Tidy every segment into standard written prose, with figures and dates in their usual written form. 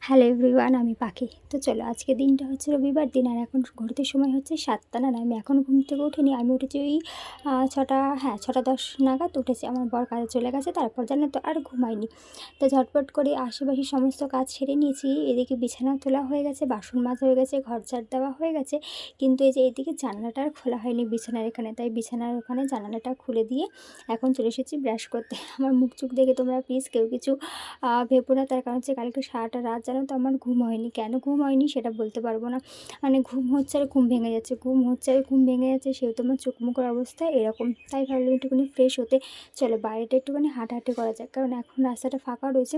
Hello everyone, আমি পাখি। তো চলো, আজকে দিনটা হচ্ছে রবিবার দিন, আর এখন ঘড়িতে সময় হচ্ছে 7টা না, আমি এখন ঘুম থেকে উঠিনি। আমি উঠেছি ওই 6টা, হ্যাঁ 6টা 10 নাগাদ উঠেছি। আমার বর কাজে চলে গেছে, তারপর জানো তো আর ঘুমাইনি। তো ঝটপট করে আশেপাশে সমস্ত কাজ সেরে নিয়েছি। এদিকে বিছানা তোলা হয়ে গেছে, বাসন মাজা হয়ে গেছে, ঘর ঝাড় দেওয়া হয়ে গেছে, কিন্তু এই যে এদিকে জানালাটা আর খোলা হয়নি বিছানার এখানে, তাই বিছানার ওখানে জানালাটা খুলে দিয়ে এখন চলে এসেছি ব্রাশ করতে। আমার মুখ চোখ দেখে তোমরা প্লিজ কেউ কিছু ভেবো না, তার কারণ হচ্ছে কালকে সারাটা রাত জানো তো আমার ঘুম হয়নি। কেন ঘুম হয়নি সেটা বলতে পারবো না, মানে ঘুম হচ্ছে আর ঘুম ভেঙে যাচ্ছে, ঘুম হচ্ছে আর ঘুম ভেঙে যাচ্ছে, সেহেতু আমার চোখ মুখের অবস্থা এরকম। তাই ভাবলাম একটুখানি ফ্রেশ হতে চলো বাইরেটা একটুখানি হাঁটাহাঁটি করা যাক, কারণ এখন রাস্তাটা ফাঁকা রয়েছে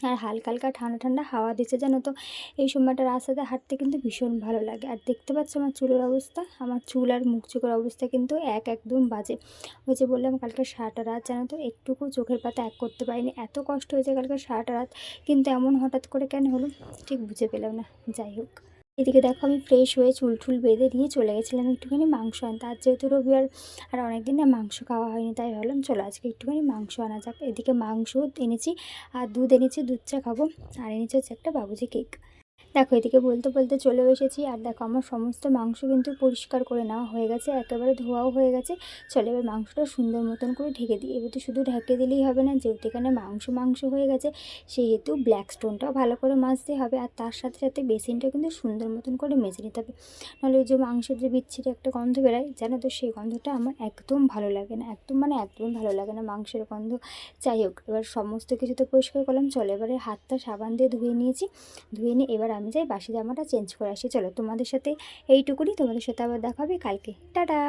আর হালকা হালকা ঠান্ডা ঠান্ডা হাওয়া দিচ্ছে জানো তো। এই সময়টা রাস্তাতে হাঁটতে কিন্তু ভীষণ ভালো লাগে। আর দেখতে পাচ্ছ আমার চুলের অবস্থা, আমার চুল আর মুখ চোখের অবস্থা কিন্তু একদম বাজে। ওই যে বললাম কালকে সারাটা রাত জানো তো একটুকু চোখের পাতা এক করতে পারিনি, এত কষ্ট হয়েছে কালকে সারাটা রাত। কিন্তু এমন হঠাৎ করে কেন হলো ঠিক বুঝে পেলাম না। যাই হোক, এদিকে দেখো আমি ফ্রেশ হয়ে চুল টুল বেঁধে নিয়ে চলে গেছিলাম একটুখানি মাংস আনতে। আর যেহেতু রবিবার আর অনেকদিন না মাংস খাওয়া হয়নি, তাই ভাবলাম চলো আজকে একটুখানি মাংস আনা যাক। এদিকে মাংস এনেছি আর দুধ এনেছি, দুধ চা খাবো। আর এনেছি হচ্ছে একটা বাবুজি কেক। দেখো এদিকে বলতে বলতে চলেও এসেছি। আর দেখো আমার সমস্ত মাংস কিন্তু পরিষ্কার করে নেওয়া হয়ে গেছে, একেবারে ধোয়াও হয়ে গেছে। চলো এবার মাংসটা সুন্দর মতন করে ঢেকে দিই। এবার তো শুধু ঢেকে দিলেই হবে না, যেহেতু এখানে মাংস মাংস হয়ে গেছে, সেহেতু ব্ল্যাক স্টোনটাও ভালো করে মাজতে হবে। আর তার সাথে সাথে বেসিনটাও কিন্তু সুন্দর মতন করে মেজে নিতে হবে, নাহলে ওই যে মাংসের যে বিচ্ছিরি একটা গন্ধ বেরোয় জানো তো, সেই গন্ধটা আমার একদম ভালো লাগে না, একদম মানে একদম ভালো লাগে না মাংসের গন্ধ। যাই হোক, এবার সমস্ত কিছু তো পরিষ্কার করলাম। চলো এবারে হাতটা সাবান দিয়ে ধুয়ে নিয়েছি, ধুয়ে নিয়ে এবার আমি যাই বাসি জামাটা চেঞ্জ করে আসি। চলো তোমাদের সাথে এইটুকুনি, তোমাদের সাথে আবার দেখা হবে কালকে। টাটা।